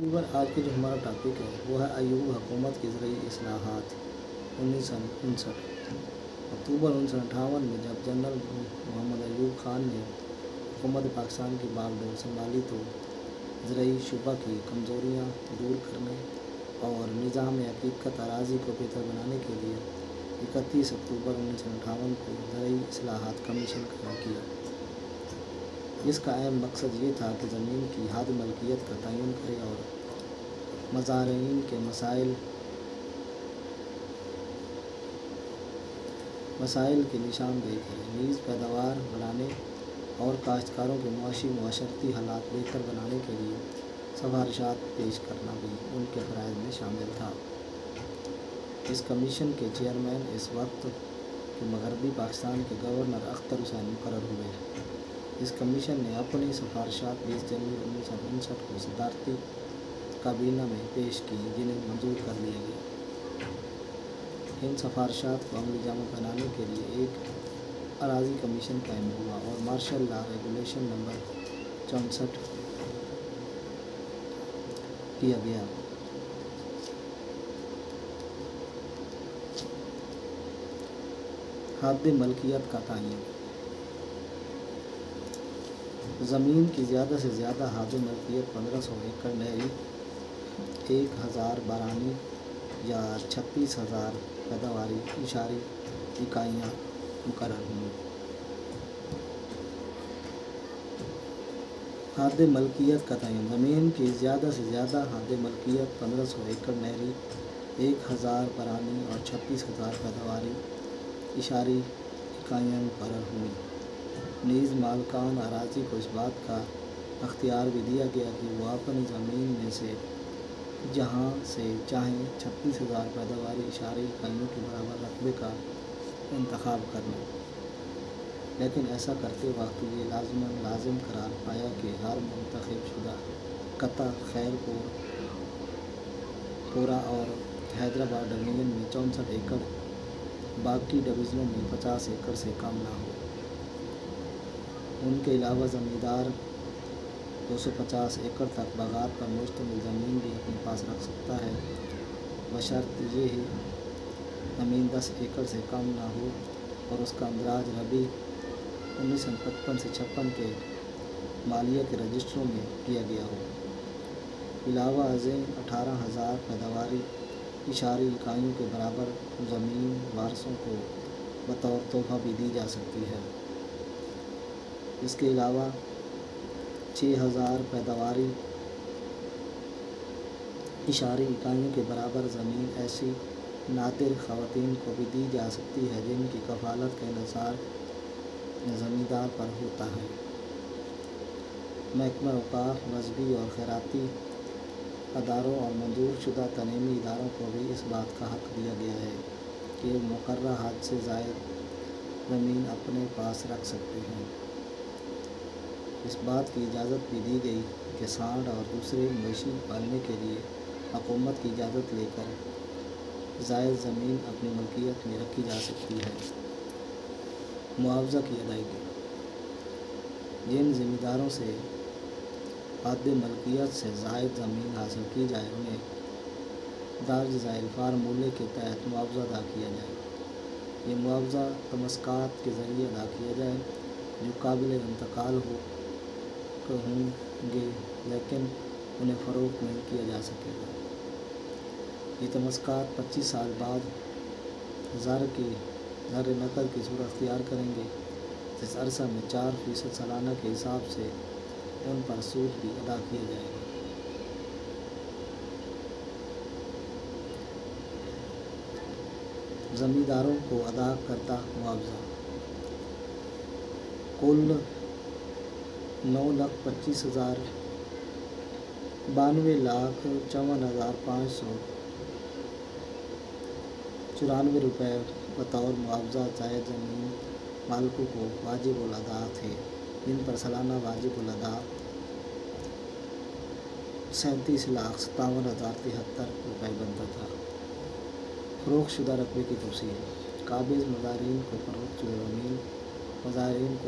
اکتوبر آج کے جو ہمارا ٹاپک ہے وہ ہے ایوب حکومت کی زرعی اصلاحات 1959۔ اکتوبر 1958 میں جب جنرل محمد ایوب خان نے حکومت پاکستان کی باغ ڈور سنبھالی تو زرعی شعبہ کی کمزوریاں دور کرنے اور نظام حقیقت اراضی کو بہتر بنانے کے لیے 31 اکتوبر 1958 کو زرعی اصلاحات کمیشن قائم کیا، جس کا اہم مقصد یہ تھا کہ زمین کی حد ملکیت کا تعین کرے اور مزارعین کے مسائل کی نشاندہی کرے، نیز پیداوار بڑھانے اور کاشتکاروں کے معاشی معاشرتی حالات بہتر بنانے کے لیے سفارشات پیش کرنا بھی ان کے فرائض میں شامل تھا۔ اس کمیشن کے چیئرمین اس وقت کے مغربی پاکستان کے گورنر اختر حسین مقرر ہوئے۔ اس کمیشن نے اپنی سفارشات 20 جنوری 1959 کو صدارتی کابینہ میں پیش کی، جنہیں منظور کر لیا گیا۔ ان سفارشات کو عملی جامہ پہنانے کے لیے ایک اراضی کمیشن قائم ہوا اور مارشل لا ریگولیشن نمبر 64 کیا گیا۔ حد ملکیت کا تعین۔ زمین کی زیادہ سے زیادہ حد ملکیت 1500 ایکڑ نہری، 1000 بارانی یا 36,000 پیداواری اشاری اکائیاں مقرر ہوئیں۔ حد ملکیت کا تعین۔ زمین کی زیادہ سے زیادہ حد ملکیت 1500 ایکڑ نہری، 1000 بارانی اور 36,000 پیداواری اشاری اکائیاں مقرر ہوئیں۔ نیز مالکان اراضی کو اس بات کا اختیار بھی دیا گیا کہ وہ اپنی زمین میں سے جہاں سے چاہیں 36,000 پیداواری اشاری اکائیوں کے برابر رقبے کا انتخاب کر لیں، لیکن ایسا کرتے وقت یہ لازم قرار پایا کہ ہر منتخب شدہ قطعہ خیر پورہ اور حیدرآباد ڈویژن میں 64 ایکڑ، باقی ڈویژنوں میں 50 ایکڑ سے کم نہ ہو۔ ان کے علاوہ زمیندار 250 ایکڑ تک باغات پر مشتمل زمین بھی اپنے پاس رکھ سکتا ہے، بشرط یہ کہ زمین 10 ایکڑ سے کم نہ ہو اور اس کا اندراج ربیع 1955 سے 56 کے مالیہ کے رجسٹروں میں کیا گیا ہو۔ علاوہ ازیں 18,000 پیداواری اشاری اکائیوں کے برابر زمین وارثوں کو بطور تحفہ بھی دی جا سکتی ہے۔ اس کے علاوہ 6,000 پیداواری اشاری اکائیوں کے برابر زمین ایسی نادر خواتین کو بھی دی جا سکتی ہے جن کی کفالت کا انحصار زمیندار پر ہوتا ہے۔ محکمہ اوقاف، مذہبی اور خیراتی اداروں اور منظور شدہ تعلیمی اداروں کو بھی اس بات کا حق دیا گیا ہے کہ وہ مقررہ حد سے زائد زمین اپنے پاس رکھ سکتے ہیں۔ اس بات کی اجازت بھی دی گئی کہ سانڈ اور دوسرے مویشی پالنے کے لیے حکومت کی اجازت لے کر زائد زمین اپنی ملکیت میں رکھی جا سکتی ہے۔ معاوضہ کی ادائیگی۔ جن زمینداروں سے حد ملکیت سے زائد زمین حاصل کی جائے انہیں درج ذیل فارمولے کے تحت معاوضہ ادا کیا جائے۔ یہ معاوضہ تمسکات کے ذریعے ادا کیا جائے جو قابل انتقال ہوں گے لیکن انہیں فروخت نہیں کیا جا سکے گا۔ یہ تمسکات 25 سال بعد زر نقد کی صورت اختیار کریں گے، جس عرصہ میں 4% سالانہ کے حساب سے ان پر سود بھی ادا کیا جائے گا۔ زمینداروں کو ادا کردہ معاوضہ کل 9,25,000 92,54,594 روپے بطور معاوضہ زائد زمین مالکوں کو واجب الادا تھے، جن پر سالانہ واجب الادا 37,57,073 روپے بنتا تھا۔ فروخت شدہ رقبے کی تفصیل۔ قابض مزارعین کو فروخت شدہ زمین مزارعین کو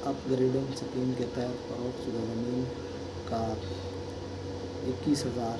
اپ گریڈنگ اسکیم کے تحت فروخت شدہ زمین کا 21,000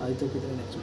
آج تو کتنے نیکسٹ